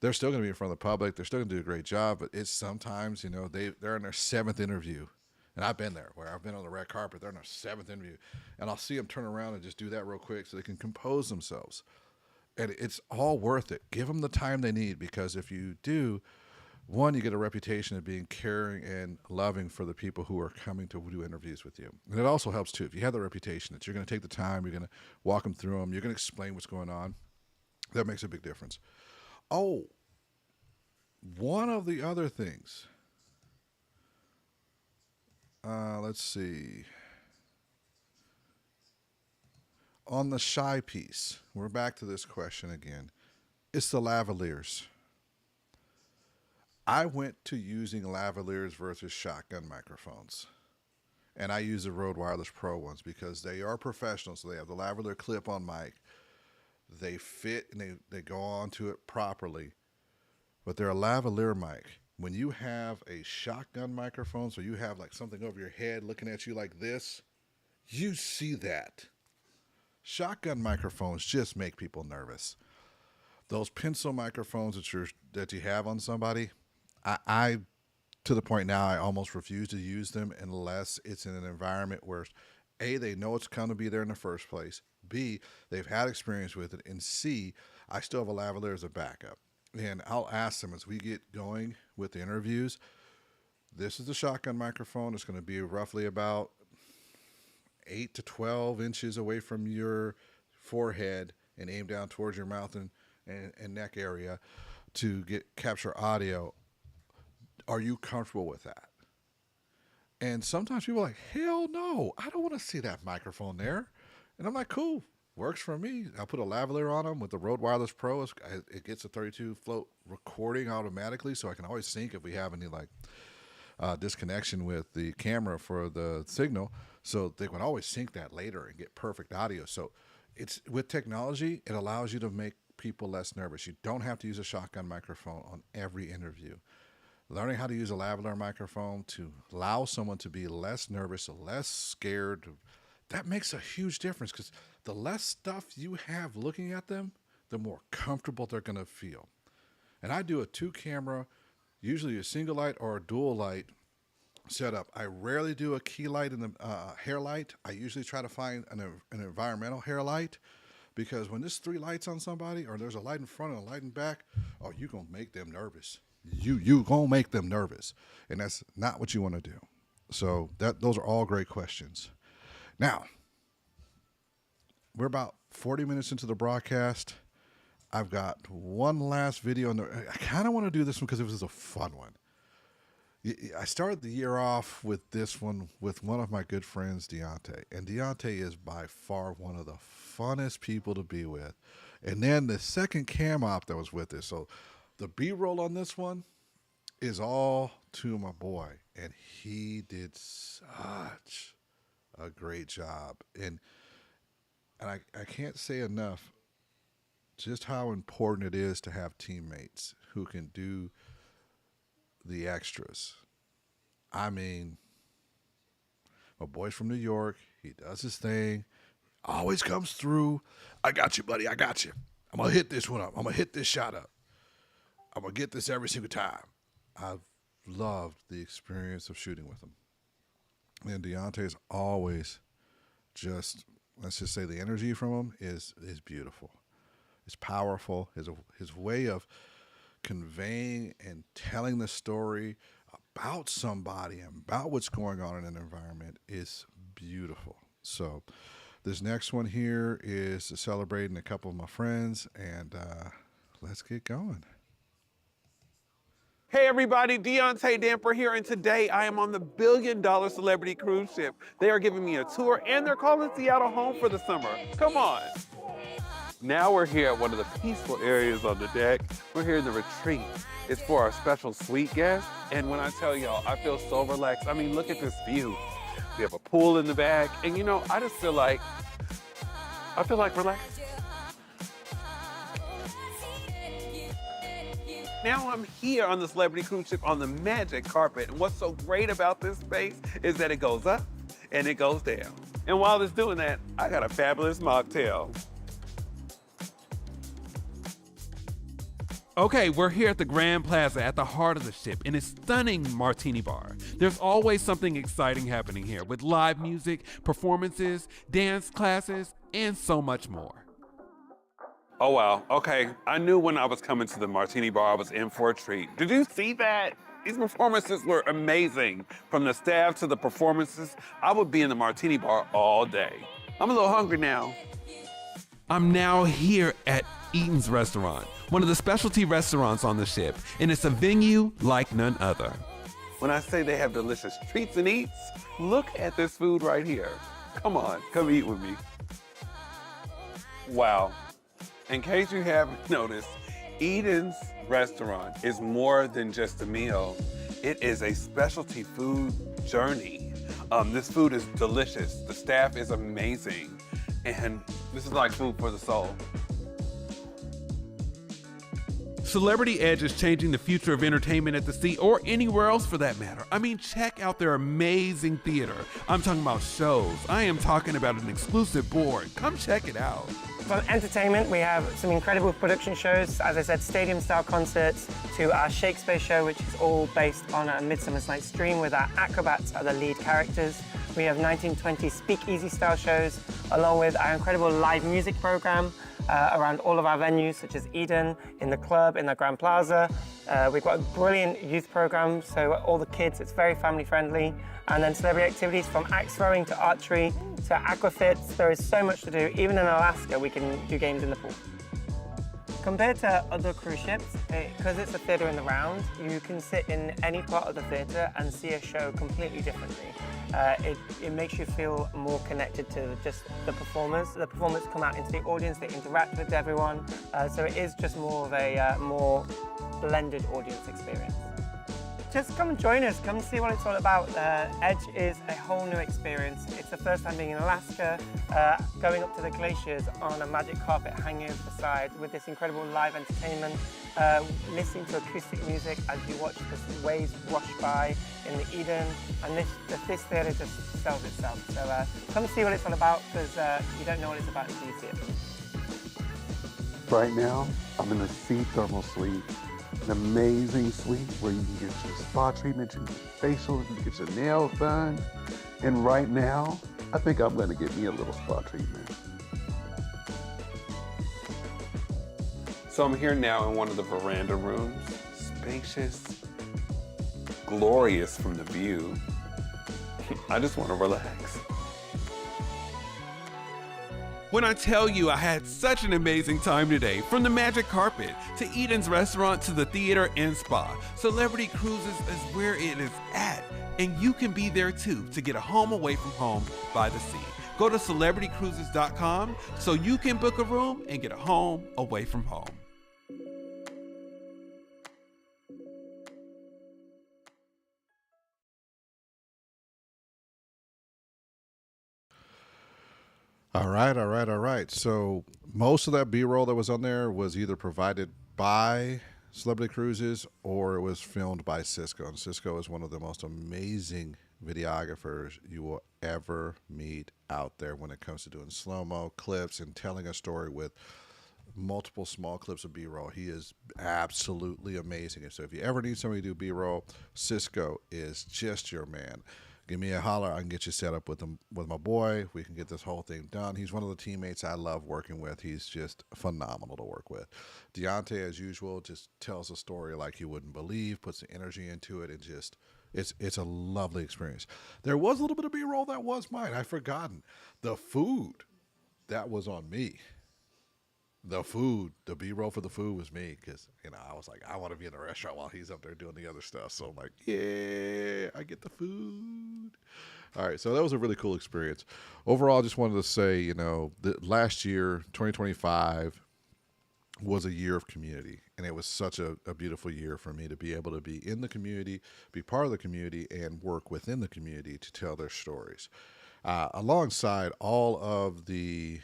they're still going to be in front of the public. They're still going to do a great job, but it's sometimes, they're in their 7th interview. And I've been there where I've been on the red carpet. They're in their 7th interview. And I'll see them turn around and just do that real quick so they can compose themselves. And it's all worth it. Give them the time they need, because if you do, one, you get a reputation of being caring and loving for the people who are coming to do interviews with you. And it also helps, too, if you have the reputation that you're going to take the time, you're going to walk them through them, you're going to explain what's going on. That makes a big difference. Oh, one of the other things. Let's see. On the shy piece, we're back to this question again. It's the lavaliers. I went to using lavaliers versus shotgun microphones. And I use the Rode Wireless Pro ones because they are professional. So they have the lavalier clip-on mic. They fit and they go onto it properly. But they're a lavalier mic. When you have a shotgun microphone, so you have like something over your head looking at you like this, you see that. Shotgun microphones just make people nervous. Those pencil microphones that you have on somebody, I to the point now I almost refuse to use them unless it's in an environment where A, they know it's going to be there in the first place, B, they've had experience with it, and C, I still have a lavalier as a backup. And I'll ask them as we get going with the interviews, this is the shotgun microphone. It's going to be roughly about 8 to 12 inches away from your forehead and aim down towards your mouth and neck area to capture audio. Are you comfortable with that? And sometimes people are like, hell no, I don't want to see that microphone there. And I'm like, cool, works for me. I'll put a lavalier on them with the Rode Wireless Pro. It gets a 32 float recording automatically, so I can always sync if we have any disconnection with the camera for the signal. So they can always sync that later and get perfect audio. So it's with technology, it allows you to make people less nervous. You don't have to use a shotgun microphone on every interview. Learning how to use a lavalier microphone to allow someone to be less nervous, less scared, that makes a huge difference, because the less stuff you have looking at them, the more comfortable they're going to feel. And I do a 2-camera, usually a single light or a dual light setup. I rarely do a key light in the hair light. I usually try to find an environmental hair light, because when there's 3 lights on somebody, or there's a light in front and a light in back, oh, you're going to make them nervous. You gonna make them nervous, and that's not what you want to do. So those are all great questions. Now, we're about 40 minutes into the broadcast. I've got one last video, and I kind of want to do this one because it was a fun one. I started the year off with this one with one of my good friends, Deontay. And Deontay is by far one of the funnest people to be with. And then the second cam op that was with us. So the B-roll on this one is all to my boy. And he did such a great job. And I can't say enough just how important it is to have teammates who can do the extras. I mean, my boy's from New York. He does his thing. Always comes through. I got you, buddy. I got you. I'm going to hit this one up. I'm going to hit this shot up. I'm going to get this every single time. I've loved the experience of shooting with him. And Deontay is always just, let's just say the energy from him is beautiful. It's powerful. His way of conveying and telling the story about somebody and about what's going on in an environment is beautiful. So this next one here is celebrating a couple of my friends, and let's get going. Hey everybody, Deontay Damper here, and today I am on the $1 billion celebrity cruise ship. They are giving me a tour, and they're calling Seattle home for the summer. Come on. Now we're here at one of the peaceful areas on the deck. We're here in the retreat. It's for our special suite guests. And when I tell y'all, I feel so relaxed. I mean, look at this view. We have a pool in the back. And you know, I feel like relaxed. Now I'm here on the celebrity cruise ship on the magic carpet. And what's so great about this space is that it goes up and it goes down. And while it's doing that, I got a fabulous mocktail. Okay, we're here at the Grand Plaza at the heart of the ship in a stunning martini bar. There's always something exciting happening here with live music, performances, dance classes, and so much more. Oh wow, okay. I knew when I was coming to the martini bar, I was in for a treat. Did you see that? These performances were amazing. From the staff to the performances, I would be in the martini bar all day. I'm a little hungry now. I'm now here at Eaton's Restaurant, one of the specialty restaurants on the ship, and it's a venue like none other. When I say they have delicious treats and eats, look at this food right here. Come on, come eat with me. Wow. In case you haven't noticed, Eaton's Restaurant is more than just a meal. It is a specialty food journey. This food is delicious. The staff is amazing. And this is like food for the soul. Celebrity Edge is changing the future of entertainment at the sea or anywhere else for that matter. I mean, check out their amazing theater. I'm talking about shows. I am talking about an exclusive board. Come check it out. For entertainment, we have some incredible production shows, as I said, stadium-style concerts, to our Shakespeare show, which is all based on a Midsummer's Night's Dream, with our acrobats are the lead characters. We have 1920s speakeasy-style shows, along with our incredible live music program around all of our venues, such as Eden, in the club, in the Grand Plaza. We've got a brilliant youth program, so all the kids, it's very family-friendly. And then celebrity activities from axe throwing to archery to aquafits. There is so much to do. Even in Alaska, we can do games in the pool. Compared to other cruise ships, because it's a theatre in the round, you can sit in any part of the theatre and see a show completely differently. It makes you feel more connected to just the performers. The performers come out into the audience, they interact with everyone, so it is just more of a more blended audience experience. Just come and join us, come see what it's all about. Edge is a whole new experience. It's the first time being in Alaska, going up to the glaciers on a magic carpet hanging over the side with this incredible live entertainment, listening to acoustic music as you watch the waves wash by in the Eden, and this theatre just sells itself. So come see what it's all about, because you don't know what it's about until you see it. Right now, I'm in the Sea Thermal Suite. An amazing suite where you can get your spa treatment, your facial, you can get your nails done. And right now, I think I'm going to get me a little spa treatment. So I'm here now in one of the veranda rooms. Spacious, glorious from the view. I just want to relax. When I tell you I had such an amazing time today, from the magic carpet to Eden's restaurant to the theater and spa, Celebrity Cruises is where it is at. And you can be there too to get a home away from home by the sea. Go to celebritycruises.com so you can book a room and get a home away from home. All right, all right, all right. So most of that B-roll that was on there was either provided by Celebrity Cruises or it was filmed by Cisco. And Cisco is one of the most amazing videographers you will ever meet out there when it comes to doing slow-mo clips and telling a story with multiple small clips of B-roll. He is absolutely amazing. And so if you ever need somebody to do B-roll, Cisco is just your man. Give me a holler. I can get you set up with him, with my boy. We can get this whole thing done. He's one of the teammates I love working with. He's just phenomenal to work with. Deontay, as usual, just tells a story like you wouldn't believe, puts the energy into it, and just it's a lovely experience. There was a little bit of B-roll that was mine. I've forgotten. The food, that was on me. The food, the B-roll for the food was me because, I was like, I want to be in the restaurant while he's up there doing the other stuff. So I'm like, yeah, I get the food. All right, so that was a really cool experience. Overall, I just wanted to say, that last year, 2025, was a year of community. And it was such a beautiful year for me to be able to be in the community, be part of the community, and work within the community to tell their stories. Alongside all of the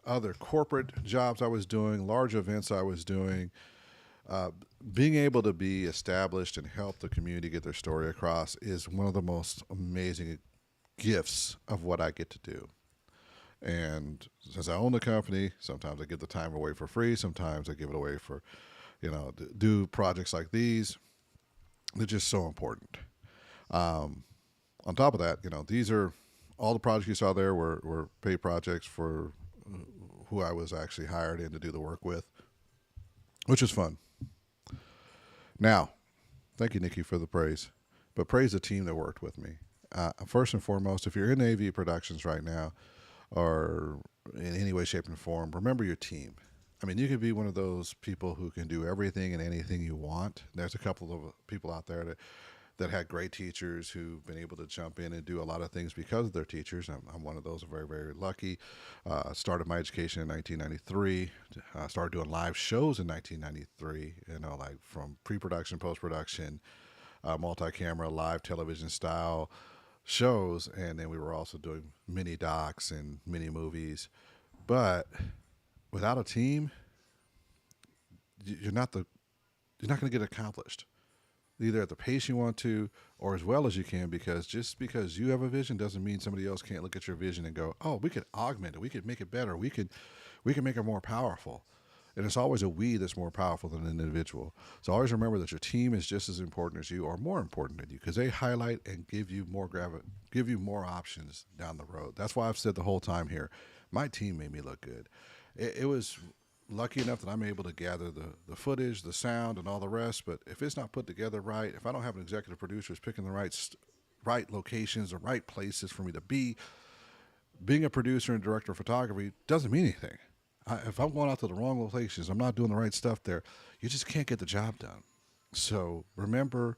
other corporate jobs I was doing, large events I was doing, being able to be established and help the community get their story across is one of the most amazing gifts of what I get to do. And since I own the company, sometimes I give the time away for free. Sometimes I give it away for, to do projects like these. They're just so important. On top of that, these are all the projects you saw there were paid projects for who I was actually hired in to do the work with, which was fun. Now, thank you, Nikki, for the praise, but praise the team that worked with me. First and foremost, if you're in AV productions right now or in any way, shape, and form, remember your team. I mean, you could be one of those people who can do everything and anything you want. There's a couple of people out there that had great teachers who've been able to jump in and do a lot of things because of their teachers. I'm one of those, very, very lucky. Started my education in 1993. Started doing live shows in 1993, like from pre-production, post-production, multi-camera, live television style shows. And then we were also doing mini docs and mini movies. But without a team, you're not going to get accomplished, either at the pace you want to or as well as you can, because just because you have a vision doesn't mean somebody else can't look at your vision and go, oh, we could augment it, we could make it better, we could make it more powerful. And it's always a we that's more powerful than an individual. So always remember that your team is just as important as you, or more important than you, because they highlight and give you more options down the road. That's why I've said the whole time here, my team made me look good. It was lucky enough that I'm able to gather the footage, the sound, and all the rest. But if it's not put together right, if I don't have an executive producer who's picking the right locations, the right places for me to be, being a producer and director of photography doesn't mean anything. If I'm going out to the wrong locations, I'm not doing the right stuff there, you just can't get the job done. So remember,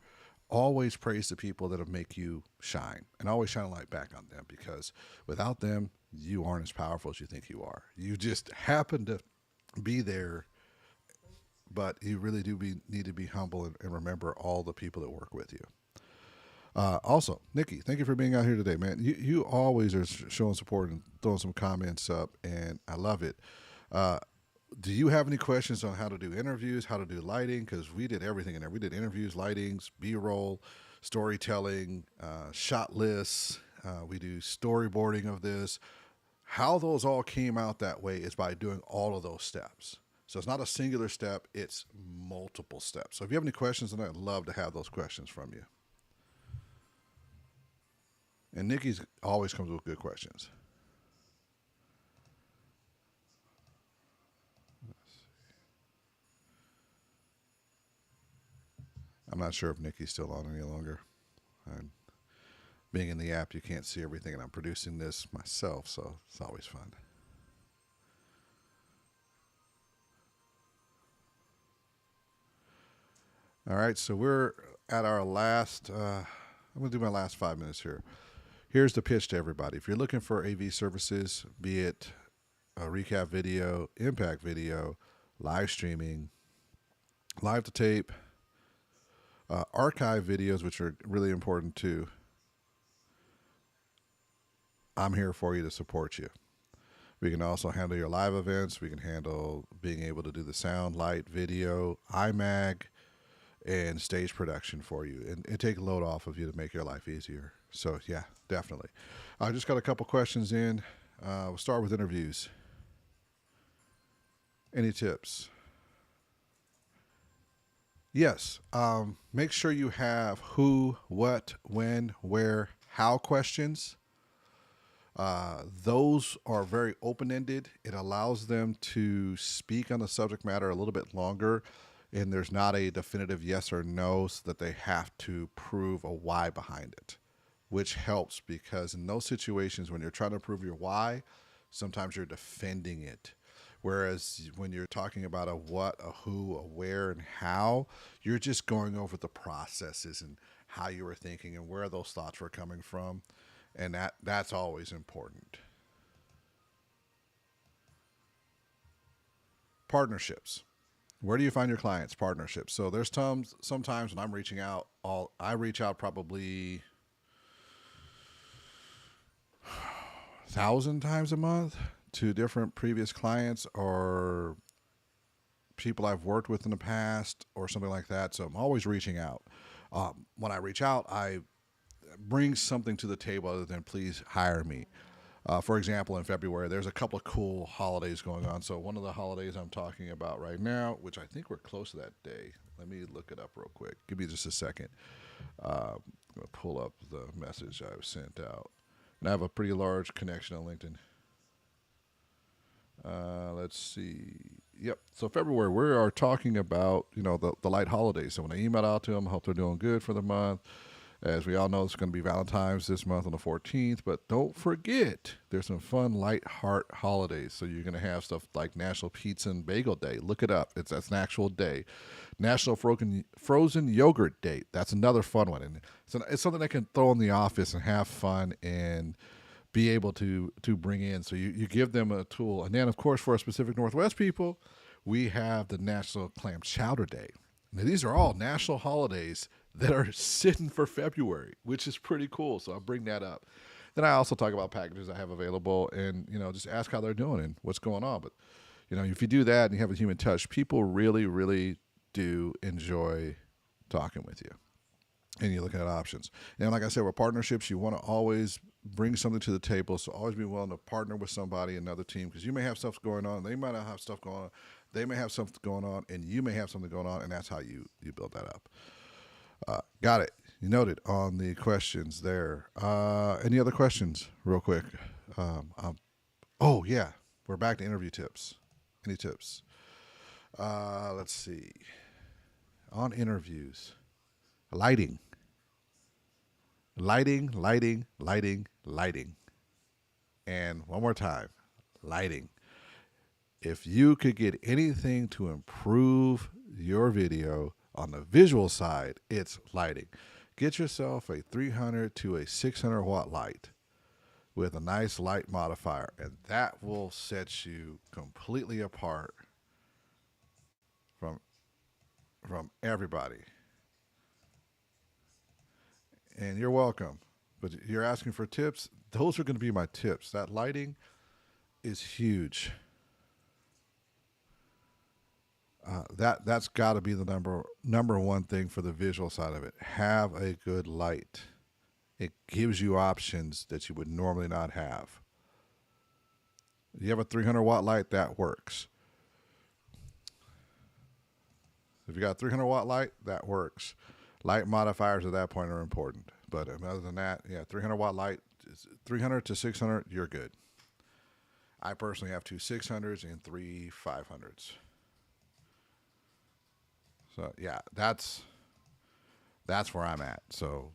always praise the people that'll make you shine, and always shine a light back on them, because without them, you aren't as powerful as you think you are. You just happen to be there, but you really do need to be humble and remember all the people that work with you. Also, Nikki, thank you for being out here today, man. You always are showing support and throwing some comments up, and I love it. Do you have any questions on how to do interviews, how to do lighting? Because we did everything in there. We did interviews, lightings, B-roll, storytelling, shot lists. We do storyboarding of this. How those all came out that way is by doing all of those steps. So it's not a singular step, it's multiple steps. So if you have any questions, then I'd love to have those questions from you. And Nikki's always comes with good questions. I'm not sure if Nikki's still on any longer. Being in the app, you can't see everything, and I'm producing this myself, so it's always fun. All right, so we're at our last. I'm going to do my last 5 minutes here. Here's the pitch to everybody. If you're looking for AV services, be it a recap video, impact video, live streaming, live to tape, archive videos, which are really important too, I'm here for you to support you. We can also handle your live events. We can handle being able to do the sound, light, video, iMag, and stage production for you, and take a load off of you to make your life easier. So yeah, definitely. I just got a couple questions in. We'll start with interviews. Any tips? Yes. Make sure you have who, what, when, where, how questions. Those are very open-ended. It allows them to speak on the subject matter a little bit longer, and there's not a definitive yes or no so that they have to prove a why behind it, which helps because in those situations when you're trying to prove your why, sometimes you're defending it. Whereas when you're talking about a what, a who, a where, and how, you're just going over the processes and how you were thinking and where those thoughts were coming from. And that's always important. Partnerships. Where do you find your clients? Partnerships. So there's sometimes when I'm reaching out, I reach out probably 1,000 times a month to different previous clients or people I've worked with in the past or something like that. So I'm always reaching out. When I reach out, I bring something to the table other than please hire me. For example, in February, there's a couple of cool holidays going on. So one of the holidays I'm talking about right now, which I think we're close to that day. Let me look it up real quick. Give me just a second. I'm going to pull up the message I've sent out. And I have a pretty large connection on LinkedIn. Let's see. Yep. So February, we are talking about, the light holidays. So when I email out to them, I hope they're doing good for the month. As we all know, it's going to be Valentine's this month on the 14th, but don't forget, there's some fun light heart holidays. So you're going to have stuff like National Pizza and Bagel Day. Look it up. That's an actual day. National Frozen Yogurt Day. That's another fun one. And it's something I can throw in the office and have fun and be able to bring in. So you give them a tool. And then, of course, for our specific Northwest people, we have the National Clam Chowder Day. Now, these are all national holidays that are sitting for February, which is pretty cool. So I'll bring that up. Then I also talk about packages I have available and, just ask how they're doing and what's going on. But, if you do that and you have a human touch, people really, really do enjoy talking with you. And you're looking at options. And like I said, with partnerships, you want to always bring something to the table. So always be willing to partner with somebody, another team, because you may have stuff going on. They might not have stuff going on. They may have something going on, and you may have something going on, and that's how you build that up. Got it. You noted on the questions there. Any other questions real quick? Oh, yeah. We're back to interview tips. Any tips? Let's see. On interviews, lighting. Lighting. And one more time, lighting. If you could get anything to improve your video on the visual side, it's lighting. Get yourself a 300 to a 600 watt light with a nice light modifier, and that will set you completely apart from everybody. And you're welcome. But you're asking for tips? Those are going to be my tips. That lighting is huge. That's got to be the number one thing for the visual side of it. Have a good light. It gives you options that you would normally not have. You have a 300 watt light, that works. If you got a 300 watt light, that works. Light modifiers at that point are important. But other than that, 300 watt light, 300 to 600, you're good. I personally have two 600s and three 500s. So yeah, that's where I'm at. So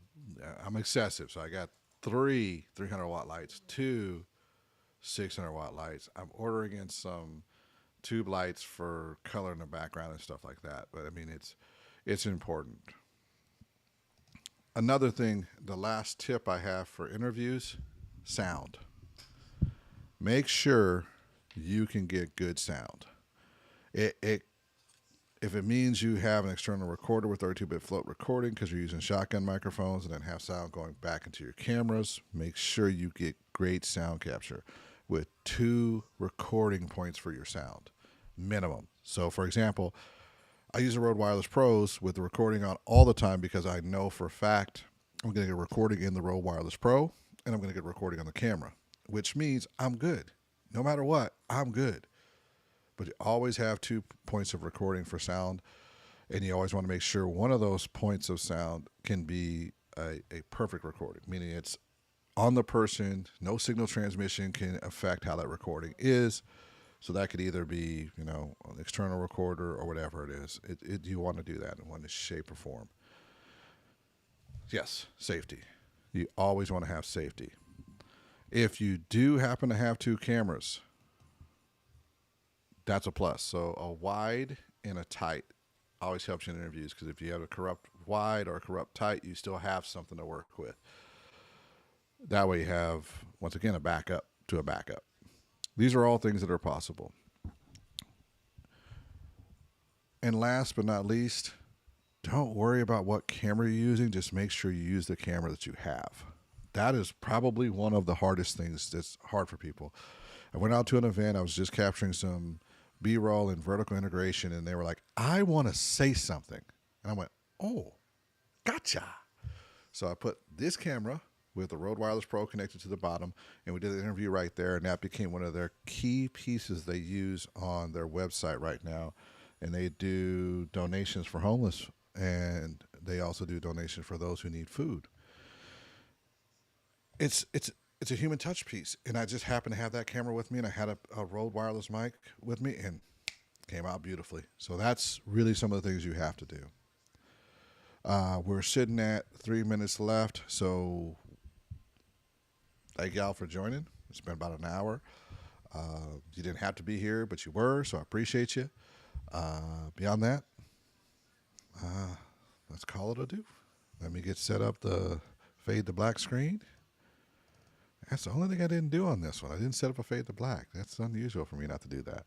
I'm excessive. So I got three 300 watt lights, two 600 watt lights. I'm ordering in some tube lights for color in the background and stuff like that. But I mean, It's important. Another thing, the last tip I have for interviews, sound. Make sure you can get good sound. It if it means you have an external recorder with 32-bit float recording because you're using shotgun microphones and then have sound going back into your cameras, make sure you get great sound capture with 2 recording points for your sound, minimum. So, for example, I use the Rode Wireless Pros with the recording on all the time because I know for a fact I'm going to get a recording in the Rode Wireless Pro and I'm going to get a recording on the camera, which means I'm good. No matter what, I'm good. But you always have 2 points of recording for sound, and you always want to make sure one of those points of sound can be a perfect recording, meaning it's on the person, no signal transmission can affect how that recording is. So that could either be, an external recorder or whatever it is. You want to do that in one shape or form. Yes, safety. You always want to have safety. If you do happen to have 2 cameras, that's a plus. So a wide and a tight always helps you in interviews because if you have a corrupt wide or a corrupt tight, you still have something to work with. That way you have, once again, a backup to a backup. These are all things that are possible. And last but not least, don't worry about what camera you're using. Just make sure you use the camera that you have. That is probably one of the hardest things that's hard for people. I went out to an event. I was just capturing some B-roll and vertical integration, and they were like, I want to say something. And I went, oh, gotcha. So I put this camera with the Rode Wireless Pro connected to the bottom, and we did an interview right there, and that became one of their key pieces they use on their website right now. And they do donations for homeless, and they also do donations for those who need food. It's a human touch piece, and I just happened to have that camera with me, and I had a Rode Wireless mic with me, and it came out beautifully. So that's really some of the things you have to do. We're sitting at 3 minutes left, so thank y'all for joining. It's been about an hour. You didn't have to be here, but you were, so I appreciate you. Beyond that, let's call it a do. Let me get set up the fade to black screen. That's the only thing I didn't do on this one. I didn't set up a fade to black. That's unusual for me not to do that.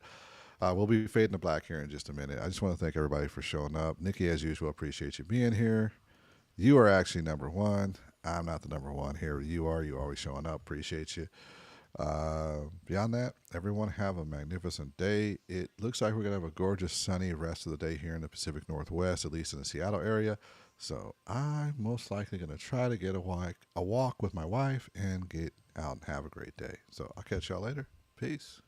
We'll be fading to black here in just a minute. I just want to thank everybody for showing up. Nikki, as usual, appreciate you being here. You are actually number one. I'm not the number one here. You are. You always showing up. Appreciate you. Beyond that, everyone have a magnificent day. It looks like we're going to have a gorgeous sunny rest of the day here in the Pacific Northwest, at least in the Seattle area. So I'm most likely going to try to get a walk with my wife and get out and have a great day. So I'll catch y'all later. Peace.